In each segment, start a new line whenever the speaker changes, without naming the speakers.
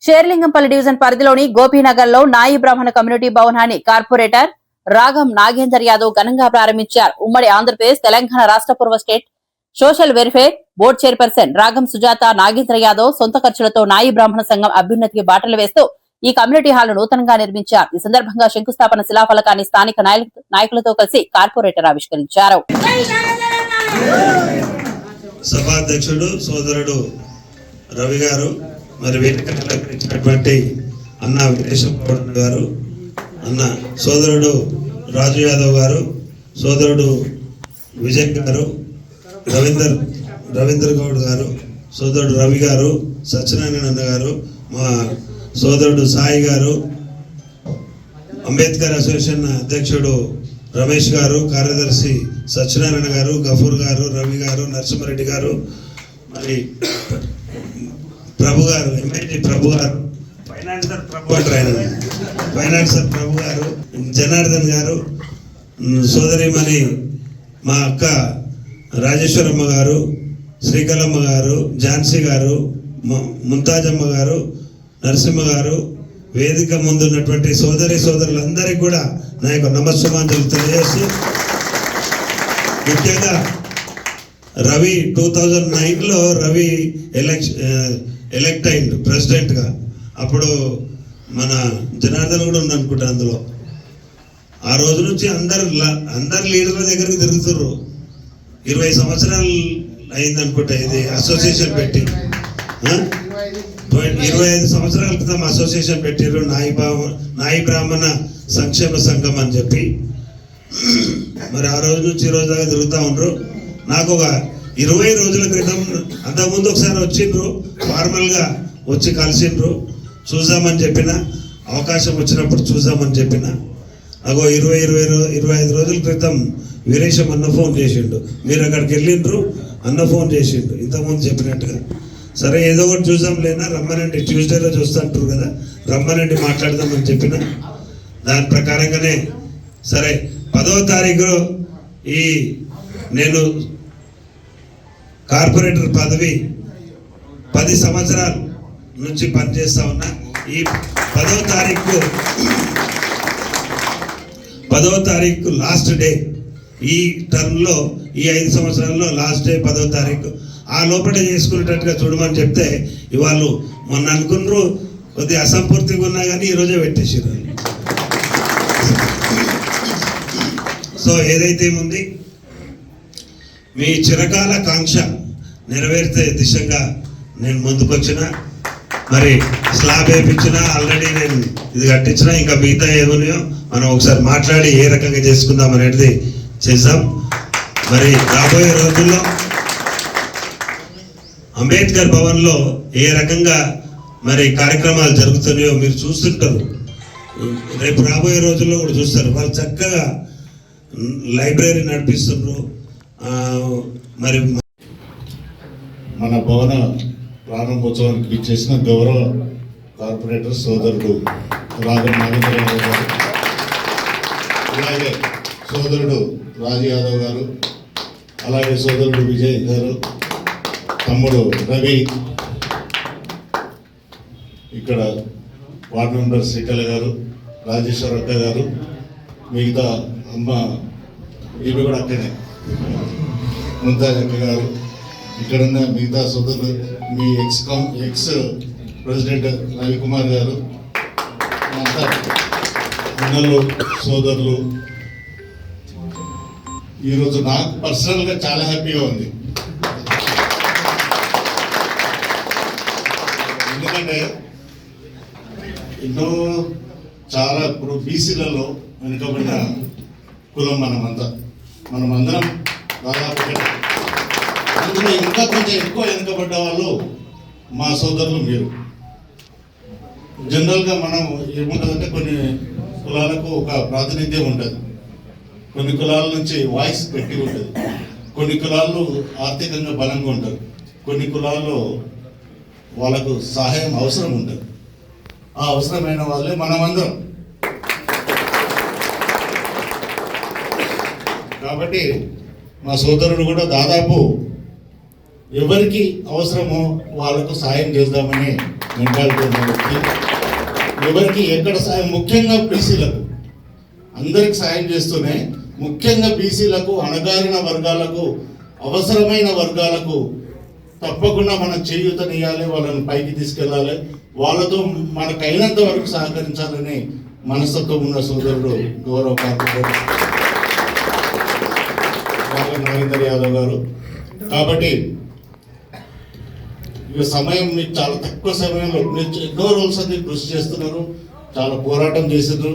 Serilingampally division పరిధిలోని గోపీనగర్ లో నాయి బ్రాహ్మణ కమ్యూనిటీ భవనాన్ని కార్పొరేటర్ రాగం నాగేందర్ యాదవ్ ఘనంగా ప్రారంభించారు. ఉమ్మడి ఆంధ్రప్రదేశ్ తెలంగాణ రాష్ట్ర పూర్వ state social welfare board chairperson రాగం సుజాత నాగేంద్ర యాదవ్ సొంత ఖర్చులతో నాయి బ్రాహ్మణ సంఘం అభ్యున్నతికి బాటలు వేస్తూ ఈ కమ్యూనిటీ హాల్ నూతనంగా నిర్మించారు. ఈ సందర్భంగా శంకుస్థాపన శిలాఫలకాన్ని స్థానిక నాయకులతో కలిసి కార్పొరేటర్ ఆవిష్కరించారు.
సభాధ్యక్షుడు సోదరుడు రవి గారు, మరి వేదికటువంటి అన్న విదేశం గారు, అన్న సోదరుడు రాజు యాదవ్ గారు, సోదరుడు విజయ్ గారు, రవీంద్ర గౌడ్ గారు, సోదరుడు రవి గారు, సత్యనారాయణ అన్న గారు, మా సోదరుడు సాయి గారు, అంబేద్కర్ అసోసియేషన్ అధ్యక్షుడు రమేష్ గారు, కార్యదర్శి సత్యనారాయణ గారు, గఫూర్ గారు, రవి గారు, నరసింహారెడ్డి గారు, మరి ప్రభు గారు, ఎంఐటి ప్రభు గారు, ఫైనాన్సర్ ప్రభు గారు, జనార్దన్ గారు, సోదరిమణి మా అక్క రాజేశ్వరమ్మ గారు, శ్రీకళమ్మ గారు, ఝాన్సీ గారు, ముంతాజమ్మ గారు, నరసింహ గారు, వేదిక ముందున్నటువంటి సోదరులందరికీ కూడా నా యొక్క నమస్సుమాంజలు తెలియజేస్తూ, ముఖ్యంగా రవి 2009లో రవి ఎలక్ట్ అయిండు ప్రెసిడెంట్గా. అప్పుడు మన జనార్దన్ కూడా ఉందనుకుంటా అందులో. ఆ రోజు నుంచి అందరు లీడర్ల దగ్గరికి తిరుగుతుర్రు. 20 సంవత్సరాలు అయిందనుకుంటా ఇది అసోసియేషన్ పెట్టి. 25 సంవత్సరాల క్రితం అసోసియేషన్ పెట్టిర్రు, నాయి బ్రాహ్మణ సంక్షేమ సంఘం అని చెప్పి. మరి ఆ రోజు నుంచి ఈ రోజు దాకా తిరుగుతూ ఉండరు. నాకు ఒక 20 రోజుల క్రితం అంతకుముందు ఒకసారి వచ్చిండ్రు, ఫార్మల్గా వచ్చి కలిసిండ్రు, చూద్దామని చెప్పిన, అవకాశం వచ్చినప్పుడు చూద్దామని చెప్పిన. నాకు 25 రోజుల క్రితం వీరేశం అన్న ఫోన్ చేసిండు, మీరు అక్కడికి వెళ్ళిండ్రు అన్న ఫోన్ చేసిండు ఇంతకుముందు చెప్పినట్టుగా. సరే ఏదో ఒకటి చూద్దాం లేనా, రమ్మనండి, ట్యూస్డేలో చూస్తుంటారు కదా, రమ్మనండి మాట్లాడదామని చెప్పిన. దాని ప్రకారంగానే సరే 10వ తారీఖు ఈ నేను కార్పొరేటర్ పదవి 10 సంవత్సరాల నుంచి పనిచేస్తా ఉన్నా. ఈ 10వ తారీఖు లాస్ట్ డే, ఈ టర్మ్లో ఈ 5 సంవత్సరాల్లో లాస్ట్ డే 10వ తారీఖు. ఆ లోపల చేసుకునేటట్టుగా చూడమని చెప్తే ఇవాళ మొన్న అనుకున్నారు, కొద్దిగా అసంపూర్తిగా ఉన్నా కానీ ఈరోజే పెట్టేసారు. సో ఏదైతే ఉంది మీ చిరకాల కాంక్ష నెరవేర్చే దిశగా నేను ముందుకొచ్చిన. మరి స్లాబ్ వేయించిన, ఆల్రెడీ నేను ఇది కట్టించిన, ఇంకా మిగతా ఏమున్నాయో మనం ఒకసారి మాట్లాడి ఏ రకంగా చేసుకుందాం అనేది చేద్దాం. మరి రాబోయే రోజుల్లో అంబేద్కర్ భవన్లో ఏ రకంగా మరి కార్యక్రమాలు జరుగుతున్నాయో మీరు చూస్తుంటారు, రేపు రాబోయే రోజుల్లో కూడా చూస్తారు. వాళ్ళు చక్కగా లైబ్రరీ నడిపిస్తున్నారు. మరి
మన భవన ప్రారంభోత్సవానికి ఇచ్చేసిన గౌరవ కార్పొరేటర్ సోదరుడు రాగం నాగేంద్ర యాదవ్ గారు, అలాగే సోదరుడు రాజు యాదవ్ గారు, అలాగే సోదరుడు విజయ్ గారు, తమ్ముడు రవి, ఇక్కడ వార్డు మెంబర్ శ్రీకళ గారు, రాజేశ్వరక్క గారు, మిగతా అమ్మ ఇవి కూడా అక్కడే ముంతాజ్ అక్క గారు, ఇక్కడున్న మిగతా సోదరులు, మీ ఎక్స్ ప్రెసిడెంట్ రవికుమార్ గారు, అంతా అన్నలు సోదరులు. ఈరోజు నాకు పర్సనల్గా చాలా హ్యాపీగా ఉంది. ఎందుకంటే ఎన్నో చాలా ఇప్పుడు బీసీలలో వెనుకబడిన కులం మనమందరం దాదాపు. అందులో ఇంకా కొంచెం ఎక్కువ వెనుకబడ్డ వాళ్ళు మా సోదరులు మీరు. జనరల్గా మనం ఏముంటుందంటే కొన్ని కులాలకు ఒక ప్రాతినిధ్యం ఉంటుంది, కొన్ని కులాల నుంచి వాయిస్ గట్టి ఉంటుంది, కొన్ని కులాలు ఆర్థికంగా బలంగా ఉంటారు, కొన్ని కులాల్లో వాళ్ళకు సహాయం అవసరం ఉంటుంది. ఆ అవసరమైన వాళ్ళే మనమందరం. కాబట్టి మా సోదరుడు కూడా దాదాపు ఎవరికి అవసరమో వాళ్ళకు సాయం చేద్దామని మెంటాలిటీ ఉన్న వ్యక్తి. ఎవరికి ఎక్కడ సాయం, ముఖ్యంగా బీసీలకు అందరికి సాయం చేస్తూనే ముఖ్యంగా బీసీలకు, అణగారిన వర్గాలకు, అవసరమైన వర్గాలకు తప్పకుండా మనం చేయూతనియాలి, వాళ్ళని పైకి తీసుకెళ్ళాలి, వాళ్ళతో మనకైనంత వరకు సహకరించాలని మనస్తత్వం ఉన్న సోదరుడు గౌరవ కార్పొరేటర్ నాగేందర్ యాదవ్ గారు. కాబట్టి ఈ సమయం మీకు చాలా తక్కువ సమయంలో మీరు ఎన్నో రోజులు అది కృషి చేస్తున్నారు, చాలా పోరాటం చేసినారు,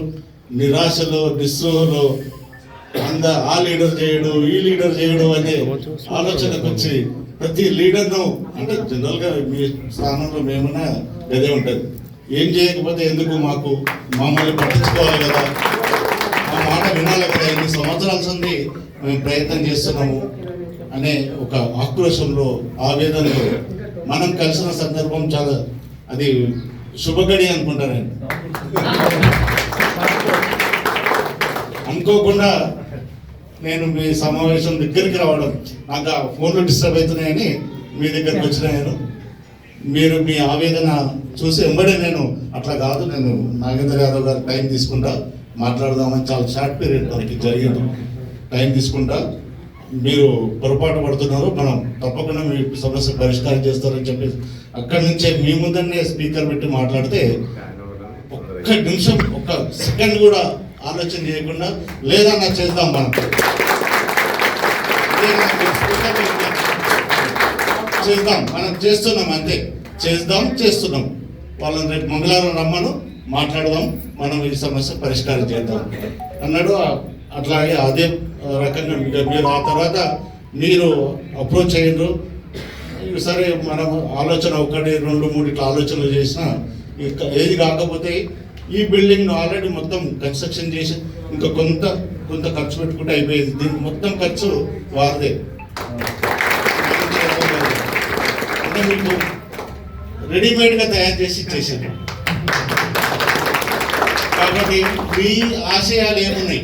నిరాశలో నిస్సృహలో ఆ లీడర్ చేయడు ఈ లీడర్ చేయడు అనే ఆలోచనకు వచ్చి ప్రతి లీడర్ను, అంటే జనరల్గా మీ స్థానంలో మేమన్నా అదే ఉంటుంది, ఏం చేయకపోతే ఎందుకు, మమ్మల్ని పట్టించుకోవాలి కదా, మా మాట వినాలి కదా, ఇన్ని సంవత్సరాల సంది మేము ప్రయత్నం చేస్తున్నాము అనే ఒక ఆక్రోశంలో, ఆవేదనలో మనం కలిసిన సందర్భం చాలా అది శుభగడి అనుకుంటానండి. అనుకోకుండా నేను మీ సమావేశం దగ్గరికి రావడం, నాకు ఆ ఫోన్లు డిస్టర్బ్ అవుతున్నాయని మీ దగ్గరికి వచ్చినాను. మీరు మీ ఆవేదన చూసి వెంబడే నేను అట్లా కాదు, నేను నాగేందర్ యాదవ్ గారు టైం తీసుకుంటా, మాట్లాడదామని చాలా షార్ట్ పీరియడ్ మనకి జరిగింది, టైం తీసుకుంటా, మీరు పొరపాటు పడుతున్నారు, మనం తప్పకుండా మీ సమస్య పరిష్కారం చేస్తారని చెప్పి అక్కడి నుంచే మీ ముందరనే స్పీకర్ పెట్టి మాట్లాడితే ఒక్క నిమిషం, ఒక్క సెకండ్ కూడా ఆలోచన చేయకుండా లేదన్నా చేద్దాం, మనం చేద్దాం, మనం చేస్తున్నాం, అంతే చేస్తున్నాం, వాళ్ళని రేపు మంగళవారం రమ్మను మాట్లాడదాం, మనం ఈ సమస్య పరిష్కారం చేద్దాం అన్నాడు. అట్లాగే అదే రకంగా మీరు ఆ తర్వాత మీరు అప్రోచ్ అయ్యారు. సరే మనం ఆలోచన 1, 2, 3 ఇట్లా ఆలోచనలు చేసినా ఏది కాకపోతే ఈ బిల్డింగ్ ఆల్రెడీ మొత్తం కన్స్ట్రక్షన్ చేసి ఇంకా కొంత ఖర్చు పెట్టుకుంటే అయిపోయేది, దీనికి మొత్తం ఖర్చు వారిదే. అంటే మీకు రెడీమేడ్గా తయారు చేసి ఇచ్చేసారు. కాబట్టి మీ ఆశయాలు ఏమున్నాయి,